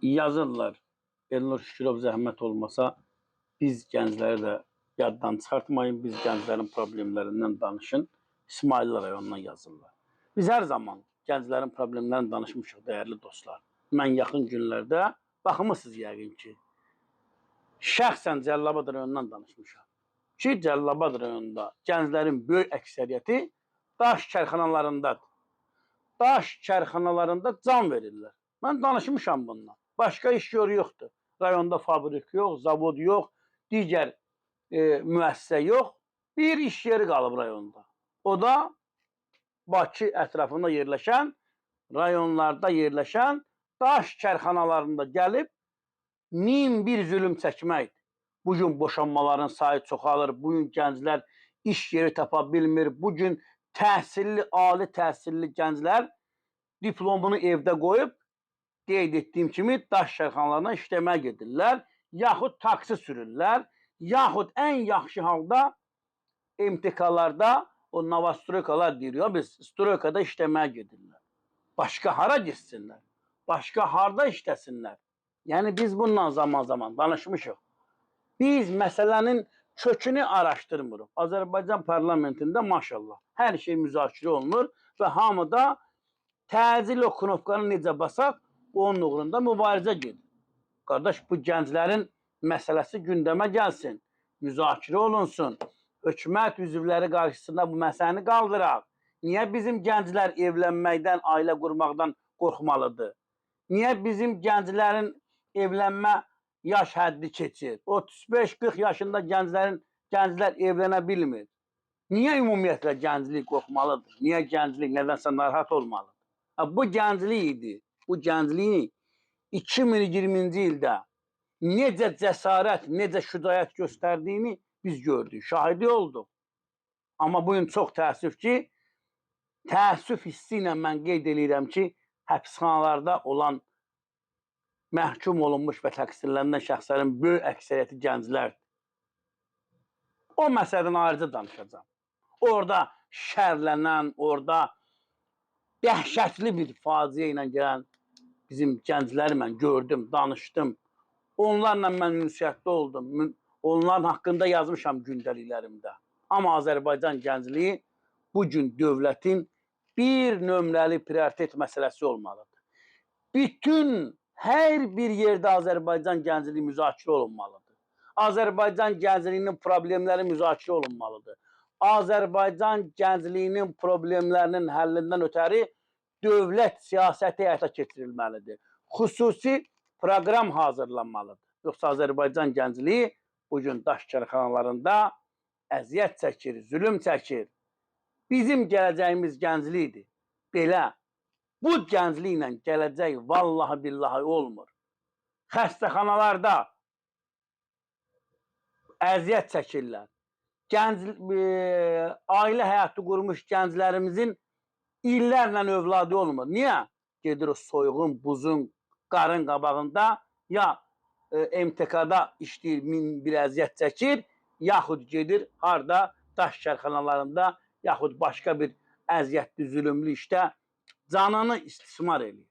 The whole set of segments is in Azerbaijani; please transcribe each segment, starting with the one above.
yazırlar. Elnur Şükürov zəhmət olmasa biz gəncləri də yaddan çıxartmayın, biz gənclərin problemlərindən danışın. İsmail rayonundan yazırlar. Biz hər zaman gənclərin problemlərindən danışmışıq, dəyərli dostlar. Mən yaxın günlərdə, baxmısınız yəqin ki, şəxsən Cəlilabad rayonundan danışmışam. Ki, Cəlilabad rayonunda gənclərin böyük əksəriyyəti daş kərxanalarındadır. Daş kərxanalarında can verirlər. Mən danışmışam bundan. Başqa iş yolu yoxdur. Rayonda fabrik yox, zavod yox, digər müəssisə yox. Bir iş yeri qalıb rayonda. O da Bakı ətrafında yerləşən, rayonlarda yerləşən daş kərxanalarında gəlib min bir zülüm çəkməkdir. Bugün boşanmaların sayı çoxalır, bugün gənclər iş yeri tapa bilmir, bugün təhsilli, ali təhsilli gənclər diplomunu evdə qoyub, qeyd etdiyim kimi daş kərxanalarına işləməyə gedirlər, yaxud taksi sürürlər, yaxud ən yaxşı halda MTK-larda o Novostroykalar deyir ya, biz Stroykada işləməyə gedirlər. Başqa hara gitsinlər? Başqa harda işləsinlər? Yəni biz bununla zaman-zaman danışmışıq. Biz məsələnin kökünü araşdırmırıq. Azərbaycan parlamentində maşallah hər şey müzakirə olunur və hamıda təcil o knopkanı necə basaq, onun uğrunda mübarizə gedir. Qardaş, bu gənclərin məsələsi gündəmə gəlsin, müzakirə olunsun, hökumət üzvləri qarşısında bu məsələni qaldıraq. Niyə bizim gənclər evlənməkdən, ailə qurmaqdan qorxmalıdır? Niyə bizim gənclərin evlənmə yaş həddi keçir? 35-40 yaşında gənclər evlənə bilmir. Niyə ümumiyyətlə gənclik qorxmalıdır? Niyə gənclik nədənsə narahat olmalıdır? Bu gənclik idi. Bu gəncliyi 2020-ci ildə necə cəsarət, necə şücaət göstərdiyini biz gördük, şahidi olduq. Amma bugün çox təəssüf ki, təəssüf hissi ilə mən qeyd edirəm ki, həbsxanalarda olan məhkum olunmuş və təqsirlənən şəxslərin böyük əksəriyyəti gənclərdir. O məsələdən ayrıca danışacağım. Orada şərlənən, orada dəhşətli bir faciə ilə gələn bizim gəncləri mən gördüm, danışdım. Onlarla mən ünsiyyətdə oldum. Onların haqqında yazmışam gündəliklərimdə. Amma Azərbaycan gəncliyi bugün dövlətin bir nömrəli prioritet məsələsi olmalıdır. Bütün hər bir yerdə Azərbaycan gəncliyi müzakirə olunmalıdır. Azərbaycan gəncliyinin problemləri müzakirə olunmalıdır. Azərbaycan gəncliyinin problemlərinin həllindən ötəri dövlət siyasəti həyata keçirilməlidir. Xüsusi proqram hazırlanmalıdır. Yoxsa Azərbaycan gəncliyi bugün daş kərxanalarında əziyyət çəkir, zülüm çəkir. Bizim gələcəyimiz gənclikdir. Belə, bu gəncliklə gələcək vallahi billahi olmur. Xəstəxanalarda əziyyət çəkirlər. Ailə həyatı qurmuş gənclərimizin illərlə övladı olmur. Niyə? Gedir o soyğun, buzun, qarın qabağında ya MTK-da işləyir, bir əziyyət çəkir, yaxud gedir harada daş kərxanalarında, yaxud başqa bir əziyyətli, zülümlü işdə canını istismar edir.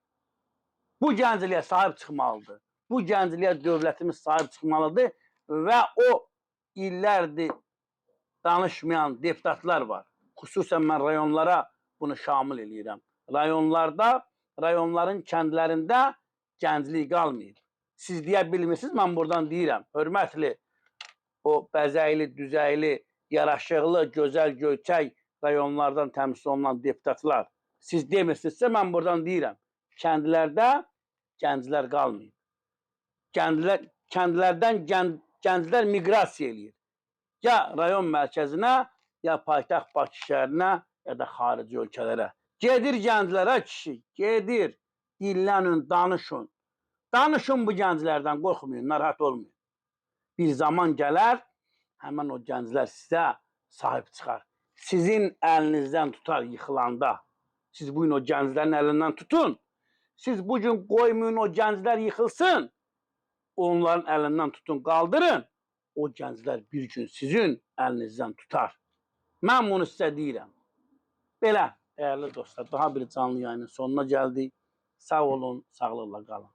Bu gəncliyə sahib çıxmalıdır. Bu gəncliyə dövlətimiz sahib çıxmalıdır və o illərdir danışmayan deputatlar var. Xüsusən mən rayonlara bunu şamil edirəm. Rayonlarda, rayonların kəndlərində gənclik qalmayıb. Siz deyə bilmirsiniz, mən buradan deyirəm. Hörmətli, o bəzəkli, düzəkli, yaraşıqlı, gözəl, göyçək rayonlardan təmsil olunan deputatlar. Siz demirsinizsə, mən buradan deyirəm. Kəndlərdə gənclər qalmayıb. Kəndlərdən gənclər miqrasiya eləyir. Ya rayon mərkəzinə, ya paytaxt Bakı şəhərinə, ya da xarici ölkələrə. Gedir gənclərə kişi, gedir, dillənin, danışın. Danışın bu gənclərdən, qorxmayın, narahat olmayın. Bir zaman gələr, həmən o gənclər sizə sahib çıxar. Sizin əlinizdən tutar yıxılanda. Siz bugün o gənclərin əlindən tutun. Siz bugün qoymayın o gənclər yıxılsın. Onların əlindən tutun, qaldırın. O gənclər bir gün sizin əlinizdən tutar. Mən bunu sizə deyirəm. Belə, dəyərli dostlar, daha bir canlı yayının sonuna gəldik. Sağ olun, sağlıqla qalın.